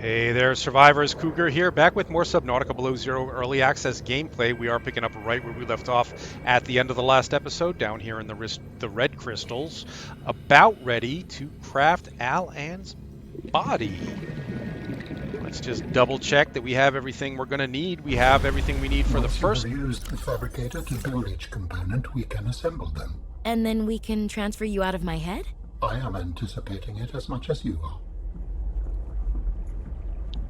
Hey there, survivors. Cougar here, back with more Subnautica Below Zero early access gameplay. We are picking up right where we left off at the end of the last episode, down here in the red crystals, about ready to craft Al-An's body. Let's just double check that we have everything we're going to need. We have everything we need for the Once you first. have used the fabricator to build each component, we can assemble them. And then we can transfer you out of my head? I am anticipating it as much as you are.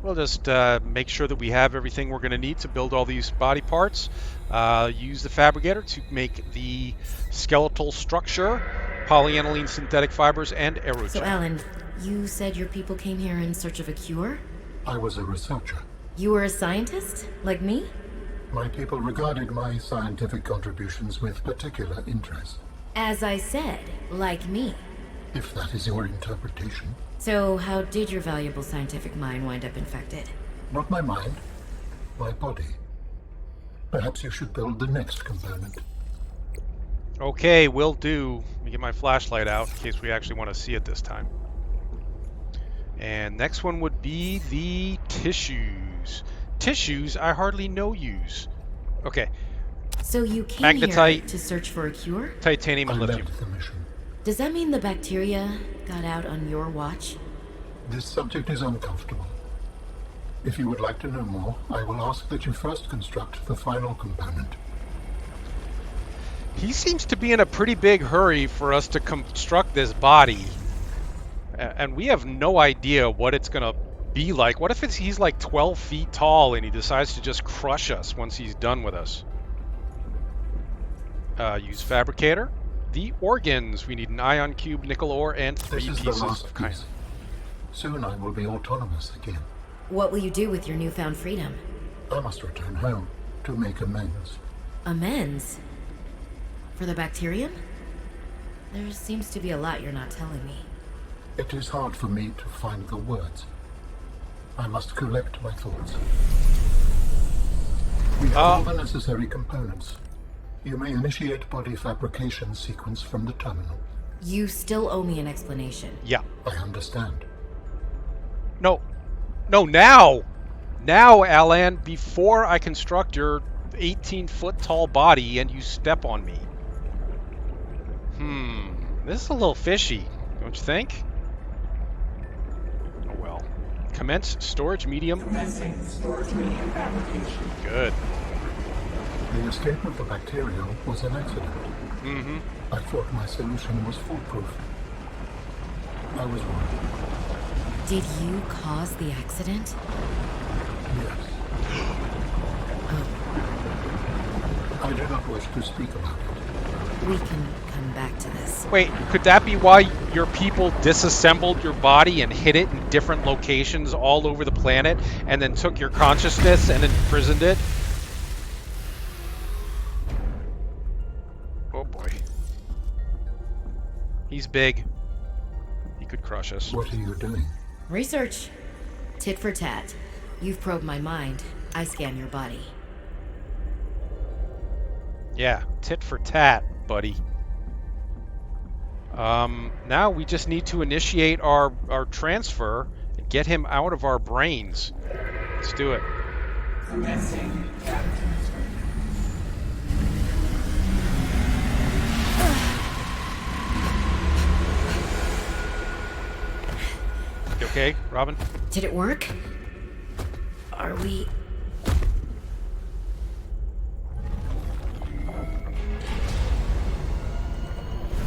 We'll just make sure that we have everything we're going to need to build all these body parts. Use the fabricator to make the skeletal structure, polyaniline synthetic fibers, and aerogel. So, Alan, you said your people came here in search of a cure? I was a researcher. You were a scientist? Like me? My people regarded my scientific contributions with particular interest. As I said, like me. If that is your interpretation. So, how did your valuable scientific mind wind up infected? Not my mind, my body. Perhaps you should build the next component. Okay, will do. Let me get my flashlight out in case we actually want to see it this time. And next one would be the tissues. Tissues I hardly know use. Okay. So you came Magnetite, here to search for a cure? Titanium I and lithium. led the mission. Does that mean the bacteria got out on your watch? This subject is uncomfortable. If you would like to know more, I will ask that you first construct the final component. He seems to be in a pretty big hurry for us to construct this body. And we have no idea what it's going to be like. What if he's like 12 feet tall and he decides to just crush us once he's done with us? Use fabricator. The organs. We need an ion cube, nickel ore, and 3 This is pieces the last of piece. chitin. Soon I will be autonomous again. What will you do with your newfound freedom? I must return home to make amends. Amends? For the bacterium? There seems to be a lot you're not telling me. It is hard for me to find the words. I must collect my thoughts. We have all the necessary components. You may initiate body fabrication sequence from the terminal. You still owe me an explanation. Yeah. I understand. No, now! Now, Alan, before I construct your 18-foot tall body and you step on me. This is a little fishy, don't you think? Oh well. Commence storage medium. Commencing storage medium fabrication. Good. The escape of the bacteria was an accident. I thought my solution was foolproof. I was wrong. Did you cause the accident? Yes. I do not wish to speak about it. We can come back to this. Wait, could that be why your people disassembled your body and hid it in different locations all over the planet and then took your consciousness and imprisoned it? Oh boy. He's big. He could crush us. What are you doing? Research. Tit for tat. You've probed my mind. I scan your body. Yeah, tit for tat, buddy. Now we just need to initiate our transfer and get him out of our brains. Let's do it. Commencing data transfer. You okay, Robin? Did it work? Are we...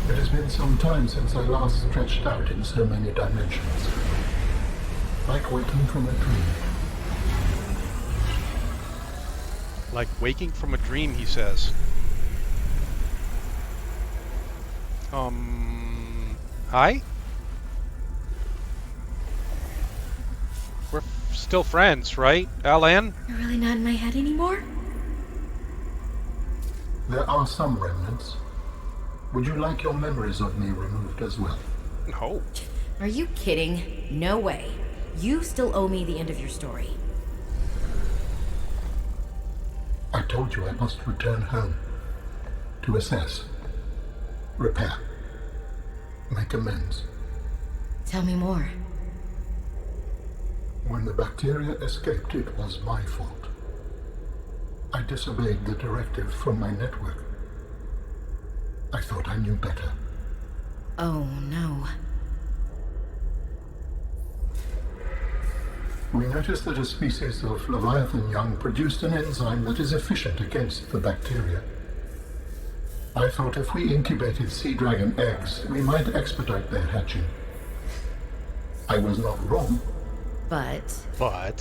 It has been some time since I last stretched out in so many dimensions. Like waking from a dream. Like waking from a dream, he says. Hi? We're still friends, right, Alan? You're really not in my head anymore? There are some remnants. Would you like your memories of me removed as well? No. Are you kidding? No way. You still owe me the end of your story. I told you I must return home. To assess. Repair. Make amends. Tell me more. When the bacteria escaped, it was my fault. I disobeyed the directive from my network. I thought I knew better. Oh, no. We noticed that a species of Leviathan young produced an enzyme that is efficient against the bacteria. I thought if we incubated sea dragon eggs, we might expedite their hatching. I was not wrong. But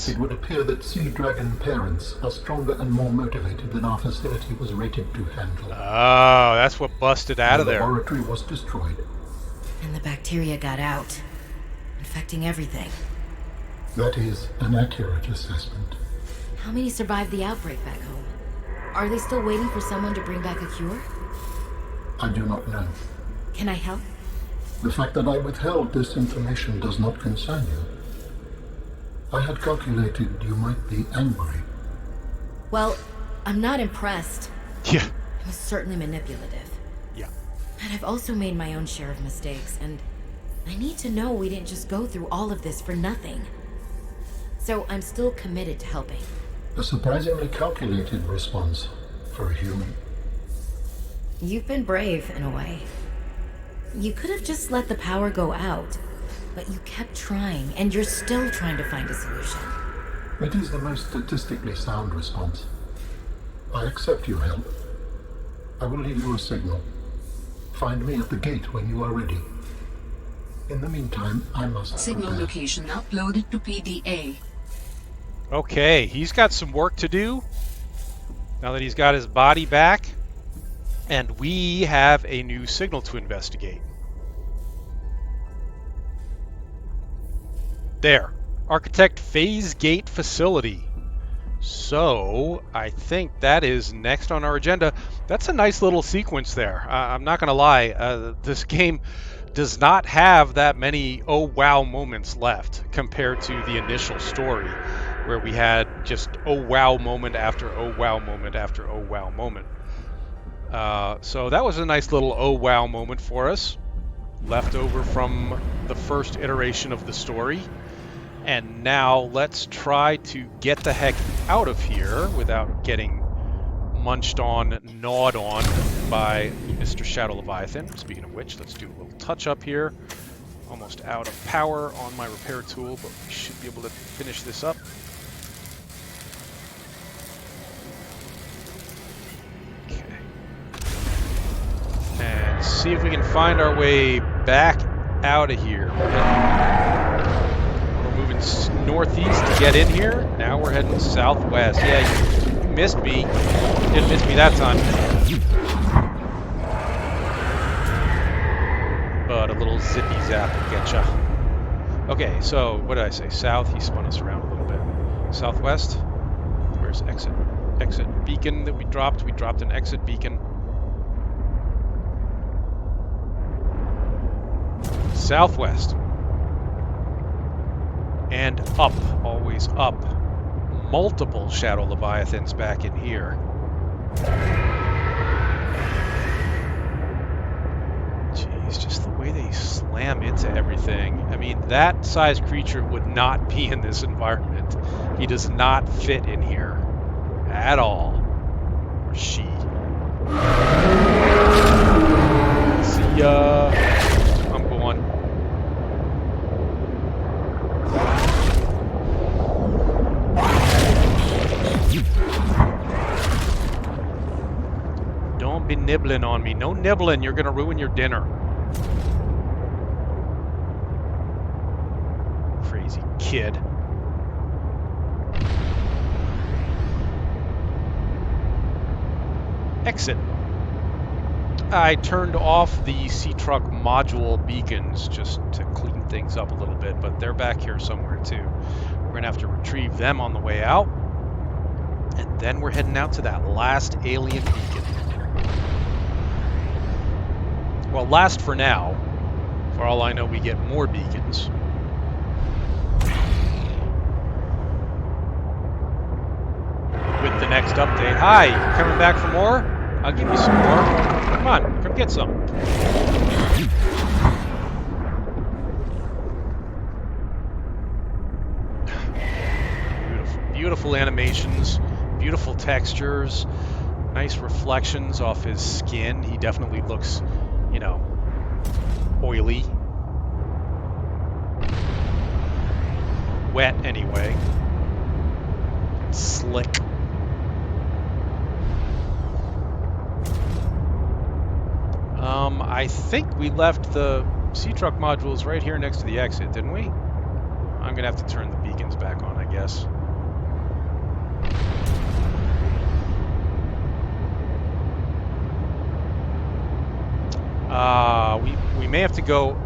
It would appear that sea dragon parents are stronger and more motivated than our facility was rated to handle. Oh, that's what busted out of The there. laboratory was destroyed. and the bacteria got out, infecting everything. That is an accurate assessment. How many survived the outbreak back home? Are they still waiting for someone to bring back a cure? I do not know. Can I help? The fact that I withheld this information does not concern you. I had calculated you might be angry. Well, I'm not impressed. Yeah. It was certainly manipulative. Yeah. And I've also made my own share of mistakes, and I need to know we didn't just go through all of this for nothing. So I'm still committed to helping. A surprisingly calculated response for a human. You've been brave, in a way. You could have just let the power go out, but you kept trying, and you're still trying to find a solution. It is the most statistically sound response. I accept your help. I will leave you a signal. Find me at the gate when you are ready. In the meantime, I must Signal prepare. location uploaded to PDA. Okay, he's got some work to do now that he's got his body back, and we have a new signal to investigate. There, Architect Phase Gate Facility. So, I think that is next on our agenda. That's a nice little sequence there. I'm not going to lie, this game does not have that many oh wow moments left compared to the initial story, where we had just oh wow moment after oh wow moment after oh wow moment. So that was a nice little oh wow moment for us, left over from the first iteration of the story. And now let's try to get the heck out of here without getting munched on, gnawed on by Mr. Shadow Leviathan. Speaking of which, let's do a little touch up here. Almost out of power on my repair tool, but we should be able to finish this up. Okay. And see if we can find our way back out of here. We're moving northeast to get in here. Now we're heading southwest. Yeah, you missed me. Didn't miss me that time. But a little zippy zap will get ya. Okay, so what did I say? South. He spun us around a little bit. Southwest. Where's exit? Exit beacon that we dropped. We dropped an exit beacon. Southwest. And up. Always up. Multiple Shadow Leviathans back in here. Jeez, just the way they slam into everything. I mean, that size creature would not be in this environment. He does not fit in here at all. Or she. See ya. I'm going. Don't be nibbling on me. No nibbling. You're going to ruin your dinner. Crazy kid. Exit. I turned off the Sea-Truck module beacons just to clean things up a little bit, but they're back here somewhere too. We're going to have to retrieve them on the way out. And then we're heading out to that last alien beacon. Well, last for now. For all I know, we get more beacons. With the next update. Hi, you coming back for more? I'll give you some more. Come on, come get some. beautiful animations, beautiful textures, nice reflections off his skin. He definitely looks, you know, oily. Wet, anyway. Slick. I think we left the sea truck modules right here next to the exit, didn't we? I'm gonna have to turn the beacons back on, I guess. We may have to go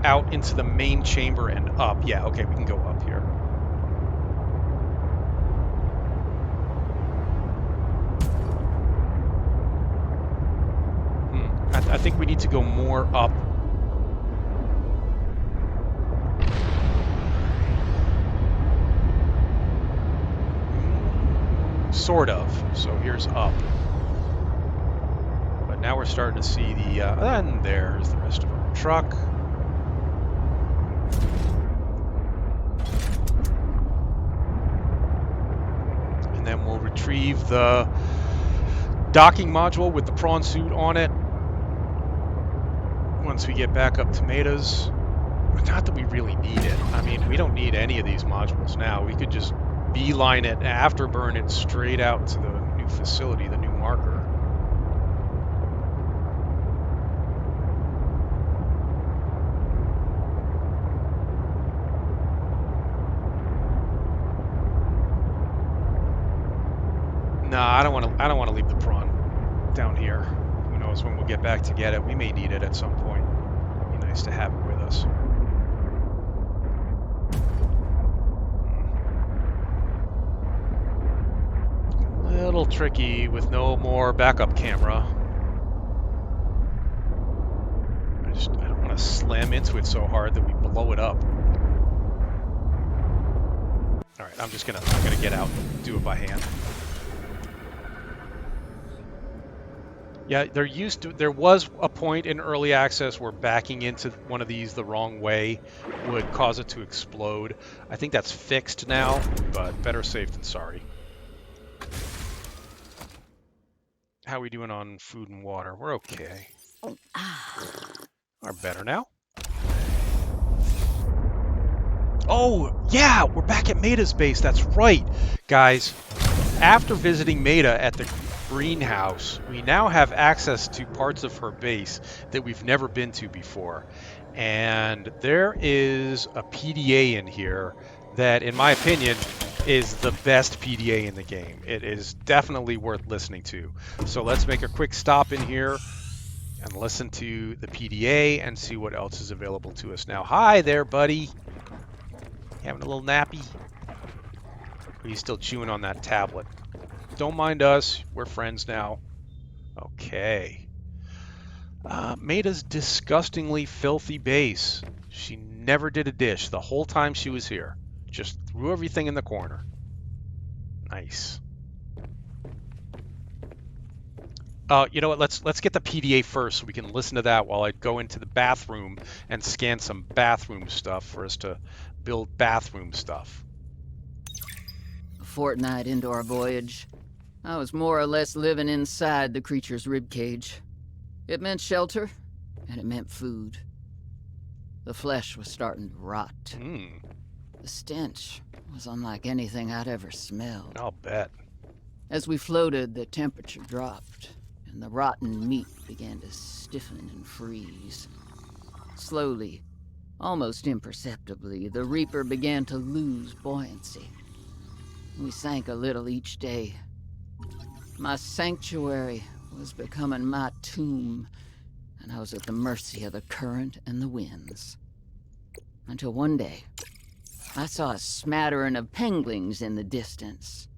out into the main chamber and up. Yeah, okay, we can go up here. I think we need to go more up. Sort of. So here's up. But now we're starting to see the... and there's the rest of our truck. And then we'll retrieve the docking module with the prawn suit on it. Once we get back up to Metas. Not that we really need it. I mean, we don't need any of these modules now. We could just beeline it, afterburn it straight out to the new facility, the new marker. No, I don't want to leave the prawn down here. Who knows when we'll get back to get it. We may need it at some point. It'd be nice to have it with us. A little tricky with no more backup camera. I don't want to slam into it so hard that we blow it up. All right, I'm gonna get out and do it by hand. Yeah, there was a point in early access where backing into one of these the wrong way would cause it to explode. I think that's fixed now, but better safe than sorry. How are we doing on food and water? We're okay. We're better now. Oh, yeah, we're back at Meta's base. That's right, guys. After visiting Meta at the greenhouse, we now have access to parts of her base that we've never been to before. And there is a PDA in here that, in my opinion, is the best PDA in the game. It is definitely worth listening to. So let's make a quick stop in here and listen to the PDA and see what else is available to us now. Hi there, buddy. Having a little nappy? Or are you still chewing on that tablet? Don't mind us. We're friends now. Okay. Meta's disgustingly filthy base. She never did a dish the whole time she was here. Just threw everything in the corner. Nice. You know what? Let's get the PDA first so we can listen to that while I go into the bathroom and scan some bathroom stuff for us to build bathroom stuff. A fortnight into our voyage, I was more or less living inside the creature's ribcage. It meant shelter, and it meant food. The flesh was starting to rot. The stench was unlike anything I'd ever smelled. I'll bet. As we floated, the temperature dropped, and the rotten meat began to stiffen and freeze. Slowly, almost imperceptibly, the Reaper began to lose buoyancy. We sank a little each day. My sanctuary was becoming my tomb, and I was at the mercy of the current and the winds. Until one day, I saw a smattering of penguins in the distance.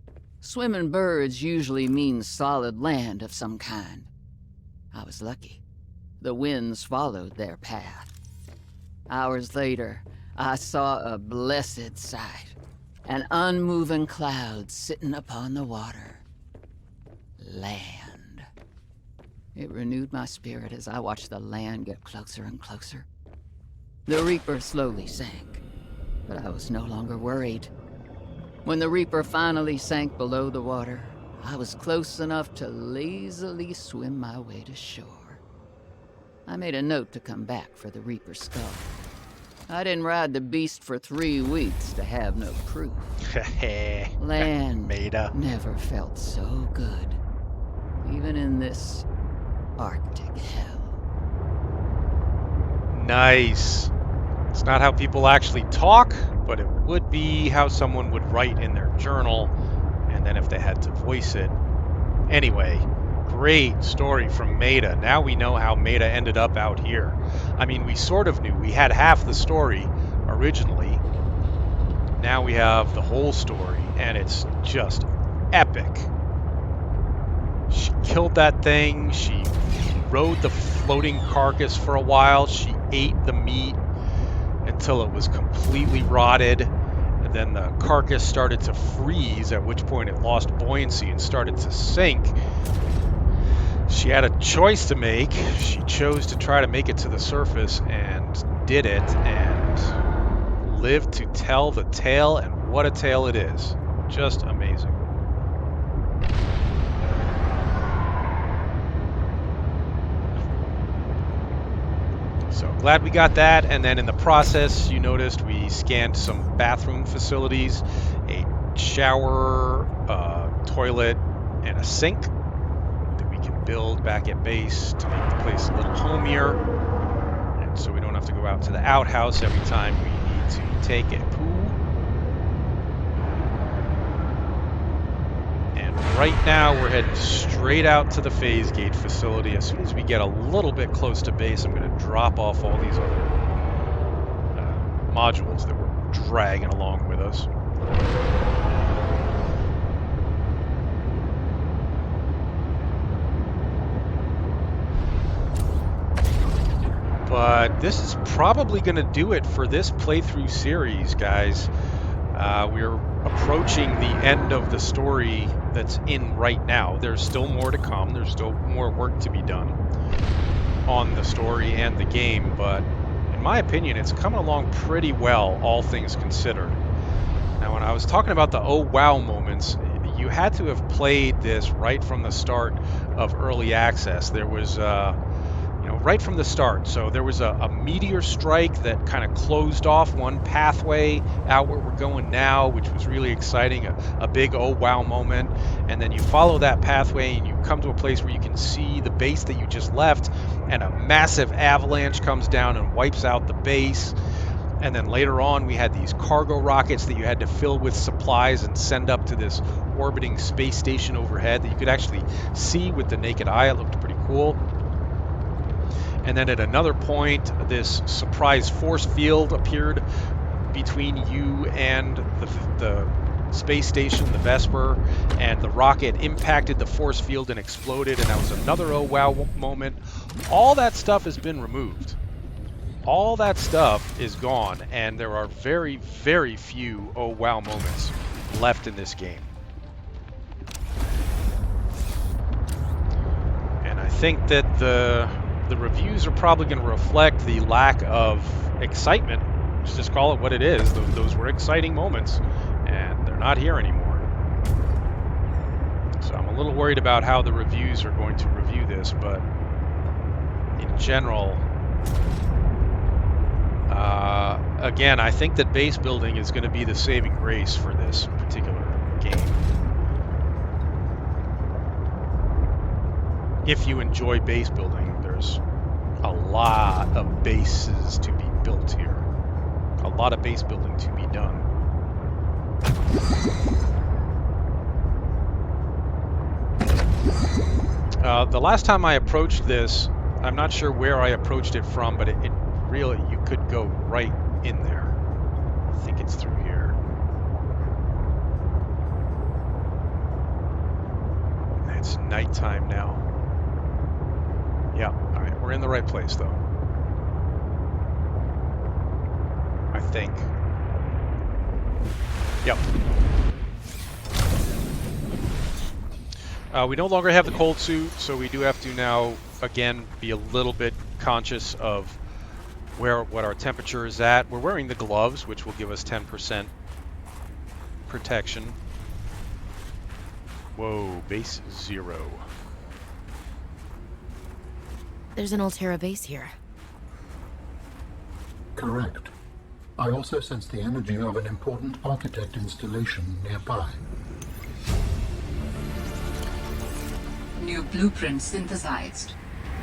Swimming birds usually mean solid land of some kind. I was lucky. The winds followed their path. Hours later, I saw a blessed sight. An unmoving cloud sitting upon the water. Land. It renewed my spirit as I watched the land get closer and closer. The Reaper slowly sank, but I was no longer worried. When the Reaper finally sank below the water, I was close enough to lazily swim my way to shore. I made a note to come back for the Reaper skull. I didn't ride the beast for 3 weeks to have no proof. Land Meta. never felt so good, even in this Arctic hell. Nice. It's not how people actually talk, but it would be how someone would write in their journal, and then if they had to voice it. Anyway, great story from Meta. Now we know how Meta ended up out here. I mean, we sort of knew. We had half the story originally. Now we have the whole story, and it's just epic. She killed that thing. She rode the floating carcass for a while. She ate the meat until it was completely rotted. And then the carcass started to freeze, at which point it lost buoyancy and started to sink. She had a choice to make. She chose to try to make it to the surface and did it, and lived to tell the tale, and what a tale it is. Just amazing. So glad we got that, and then in the process, you noticed we scanned some bathroom facilities, a shower, toilet, and a sink that we can build back at base to make the place a little homier, and so we don't have to go out to the outhouse every time we need to take a poo. And right now we're heading straight out to the phase gate facility. As soon as we get a little bit close to base, I'm going to drop off all these other modules that we're dragging along with us. But this is probably going to do it for this playthrough series, guys. We're approaching the end of the story that's in right now. There's still more to come. There's still more work to be done on the story and the game, but in my opinion, it's coming along pretty well, all things considered. Now, when I was talking about the oh wow moments, you had to have played this right from the start of early access. There was right from the start. So there was a meteor strike that kind of closed off one pathway out where we're going now, which was really exciting, a big oh wow moment. And then you follow that pathway and you come to a place where you can see the base that you just left, and a massive avalanche comes down and wipes out the base. And then later on, we had these cargo rockets that you had to fill with supplies and send up to this orbiting space station overhead that you could actually see with the naked eye. It looked pretty cool. And then at another point, this surprise force field appeared between you and the space station, the Vesper, and the rocket impacted the force field and exploded, and that was another oh wow moment. All that stuff has been removed. All that stuff is gone, and there are very, very few oh wow moments left in this game. And I think that the reviews are probably going to reflect the lack of excitement. Just call it what it is. Those were exciting moments, and they're not here anymore. So I'm a little worried about how the reviews are going to review this, but in general, again, I think that base building is going to be the saving grace for this particular game. If you enjoy base building, there's a lot of bases to be built here. A lot of base building to be done. The last time I approached this, I'm not sure where I approached it from, but it really, you could go right in there. I think it's through here. It's nighttime now. Yeah, alright, we're in the right place though. I think. Yep. We no longer have the cold suit, so we do have to now, again, be a little bit conscious of what our temperature is at. We're wearing the gloves, which will give us 10% protection. Whoa, base 0. There's an Altera base here. Correct. I also sense the energy of an important architect installation nearby. New blueprint synthesized.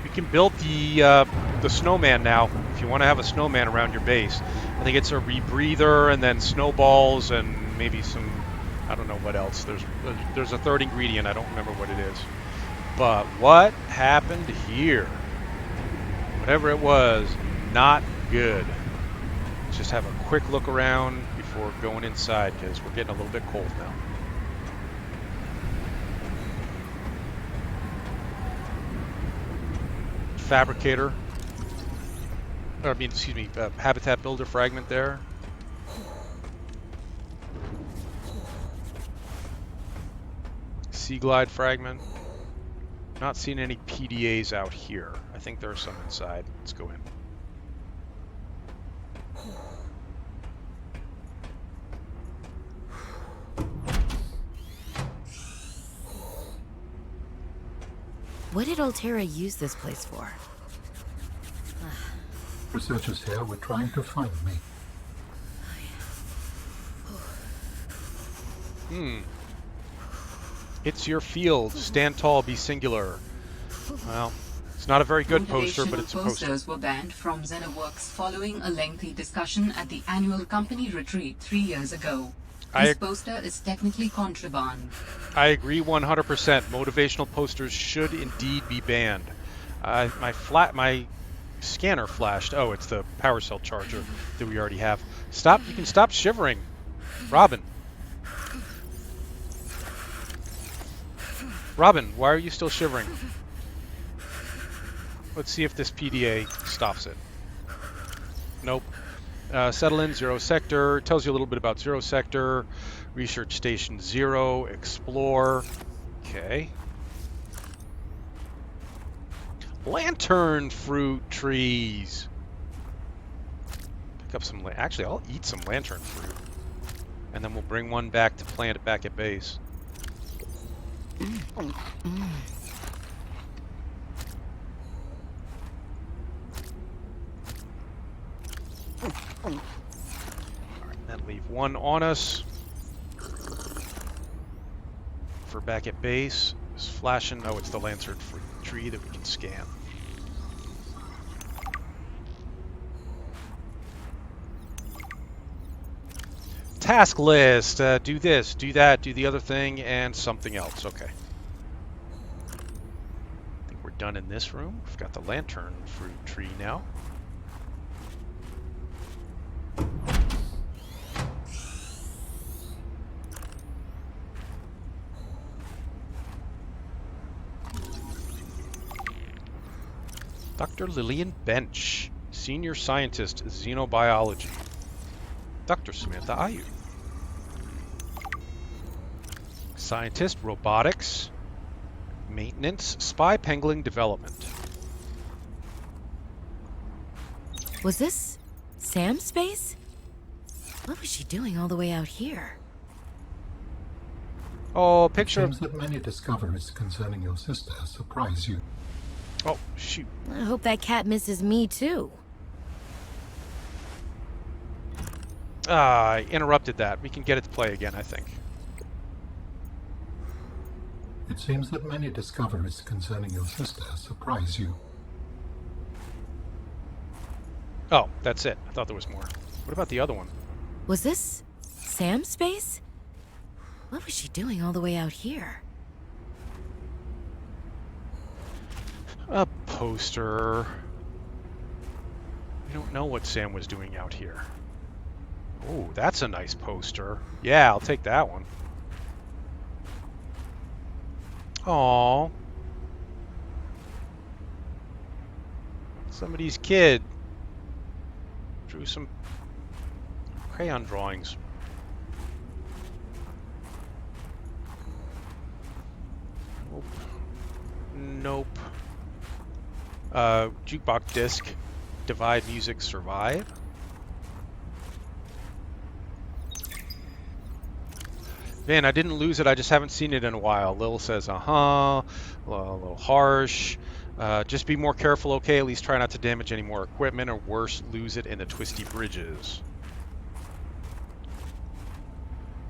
We can build the snowman now, if you want to have a snowman around your base. I think it's a rebreather and then snowballs and maybe some, I don't know what else. There's a third ingredient, I don't remember what it is. But what happened here? Whatever it was, not good. Let's just have a quick look around before going inside, because we're getting a little bit cold now. Fabricator. Or, I mean, excuse me, habitat builder fragment there. Sea glide fragment. Not seeing any PDAs out here. I think there are some inside. Let's go in. What did Altera use this place for? Researchers here were trying to find me. It's your field. Stand tall, be singular. Well, it's not a very good poster, but it's a poster. Posters were banned from Xenoworks following a lengthy discussion at the annual company retreat 3 years ago. This poster is technically contraband. I agree 100%. Motivational posters should indeed be banned. My scanner flashed. Oh, it's the power cell charger that we already have. Stop! You can stop shivering, Robin. Robin, why are you still shivering? Let's see if this PDA stops it. Nope. Settle in, 0 sector. Tells you a little bit about 0 sector. Research station 0. Explore. Okay. Lantern fruit trees. Pick up some. Actually, I'll eat some lantern fruit, and then we'll bring one back to plant it back at base. Alright, then leave one on us for back at base. It's flashing. Oh, it's the lantern fruit tree that we can scan. Task list. Do this, do that, do the other thing, and something else. Okay. I think we're done in this room. We've got the lantern fruit tree now. Dr. Lillian Bench, Senior Scientist, Xenobiology. Dr. Samantha Ayu. Scientist, Robotics, Maintenance, Spy Pengling Development. Was this Sam's space? What was she doing all the way out here? Oh, picture It seems that many discoveries concerning your sister surprise you. Oh, shoot. I hope that cat misses me too. I interrupted that. We can get it to play again, I think. It seems that many discoveries concerning your sister surprise you. Oh, that's it. I thought there was more. What about the other one? Was this Sam's space? What was she doing all the way out here? A poster. We don't know what Sam was doing out here. Oh, that's a nice poster. Yeah, I'll take that one. Aww. Somebody's kid drew some crayon drawings. Nope. Nope. Jukebox disc. Divide music survive. Vin, I didn't lose it. I just haven't seen it in a while. Lil says, a little harsh. Just be more careful, okay? At least try not to damage any more equipment, or worse, lose it in the twisty bridges.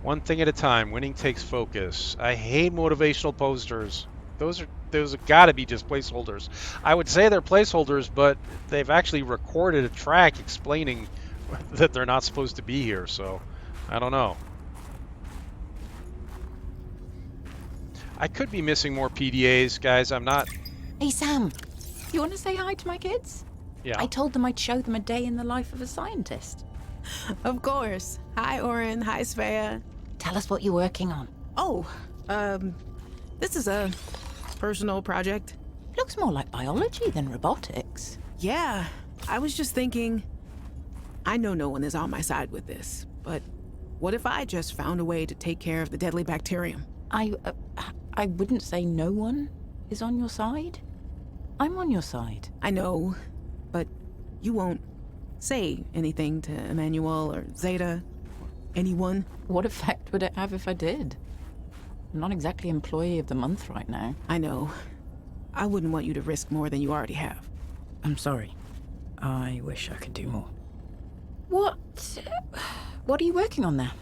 One thing at a time. Winning takes focus. I hate motivational posters. Those have got to be just placeholders. I would say they're placeholders, but they've actually recorded a track explaining that they're not supposed to be here, so I don't know. I could be missing more PDAs, guys. I'm not... Hey, Sam. You want to say hi to my kids? Yeah. I told them I'd show them a day in the life of a scientist. Of course. Hi, Oren. Hi, Svea. Tell us what you're working on. Oh, this is a personal project. Looks more like biology than robotics. Yeah, I was just thinking, I know no one is on my side with this, but what if I just found a way to take care of the deadly bacterium? I wouldn't say no one is on your side. I'm on your side. I know, but you won't say anything to Emmanuel or Zeta, anyone. What effect would it have if I did? I'm not exactly employee of the month right now. I know. I wouldn't want you to risk more than you already have. I'm sorry. I wish I could do more. What are you working on there?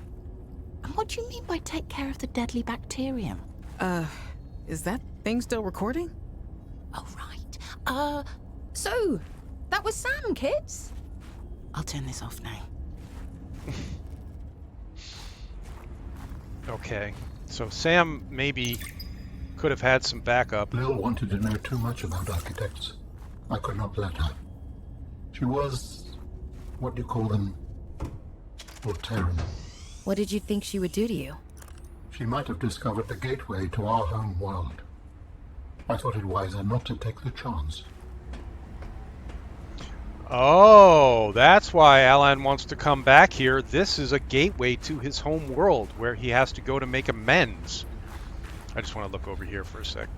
And what do you mean by take care of the deadly bacterium? Is that thing still recording? Oh, right. So, that was Sam, kids? I'll turn this off now. Okay. So Sam maybe could have had some backup. Lil wanted to know too much about architects. I could not let her. She was... what do you call them? Voltairean. What did you think she would do to you? She might have discovered the gateway to our home world. I thought it wiser not to take the chance. Oh, that's why Alan wants to come back here. This is a gateway to his home world where he has to go to make amends. I just want to look over here for a sec.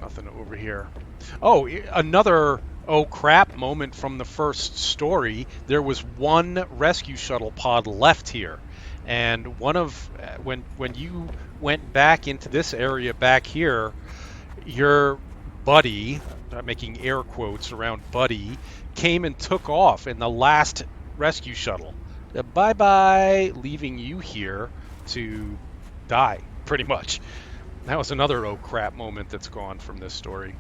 Nothing over here. Oh, another oh crap moment from the first story. There was one rescue shuttle pod left here. And one of when you went back into this area back here, your buddy, I'm making air quotes around buddy, came and took off in the last rescue shuttle. Bye-bye, leaving you here to die, pretty much. That was another oh crap moment that's gone from this story.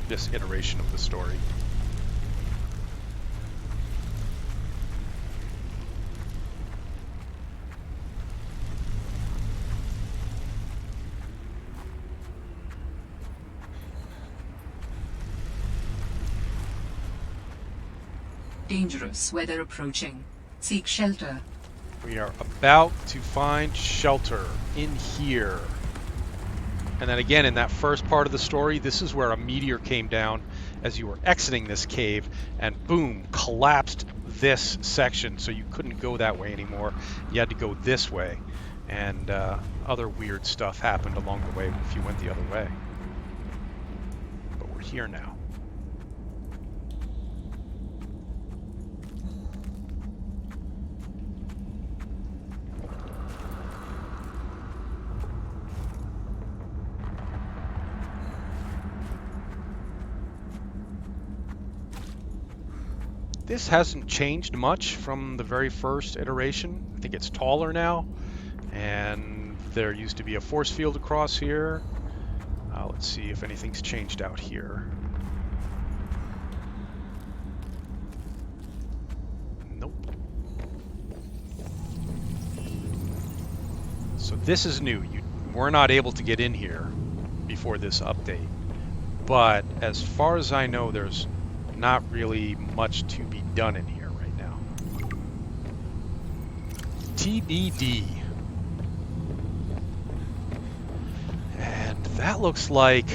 This iteration of the story. Dangerous weather approaching. Seek shelter. We are about to find shelter in here. And then again, in that first part of the story, this is where a meteor came down as you were exiting this cave and boom, collapsed this section. So you couldn't go that way anymore. You had to go this way. And other weird stuff happened along the way if you went the other way. But we're here now. This hasn't changed much from the very first iteration. I think it's taller now, and there used to be a force field across here. Let's see if anything's changed out here. Nope. So this is new. You were not able to get in here before this update. But as far as I know, there's not really much to be done in here right now. TBD. And that looks like...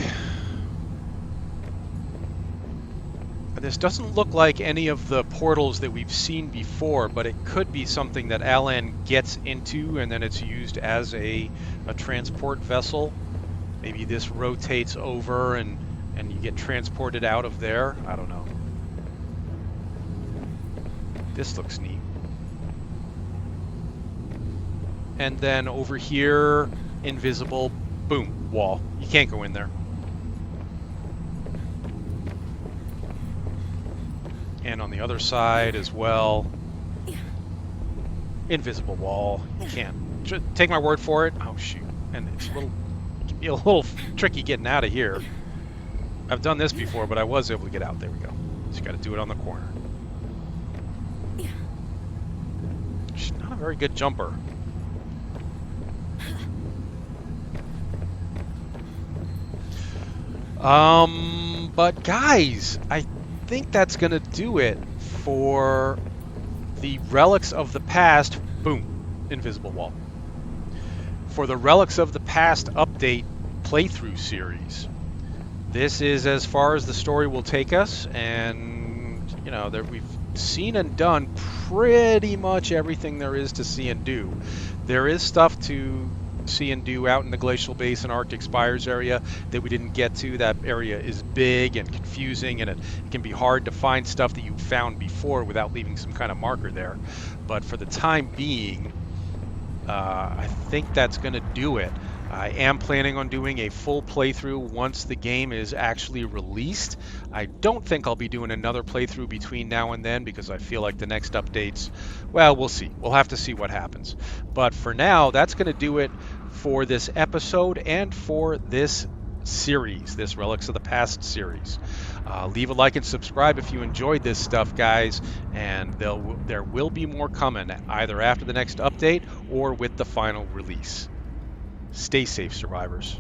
This doesn't look like any of the portals that we've seen before, but it could be something that Alan gets into and then it's used as a transport vessel. Maybe this rotates over and you get transported out of there. I don't know. This looks neat. And then over here, invisible, boom, wall. You can't go in there. And on the other side as well, invisible wall. You can't. Take my word for it. Oh, shoot. And it's it can be a little tricky getting out of here. I've done this before, but I was able to get out. There we go. Just got to do it on the corner. She's not a very good jumper. But guys, I think that's going to do it for the Relics of the Past. Boom. Invisible wall. For the Relics of the Past update playthrough series. This is as far as the story will take us, and you know, we've seen and done pretty much everything there is to see and do. There is stuff to see and do out in the Glacial Basin Arctic Spires area that we didn't get to. That area is big and confusing, and it can be hard to find stuff that you found before without leaving some kind of marker there. But for the time being, I think that's going to do it. I am planning on doing a full playthrough once the game is actually released. I don't think I'll be doing another playthrough between now and then because I feel like the next updates, well, we'll see. We'll have to see what happens. But for now, that's going to do it for this episode and for this series, this Relics of the Past series. Leave a like and subscribe if you enjoyed this stuff, guys, and there will be more coming, either after the next update or with the final release. Stay safe, survivors.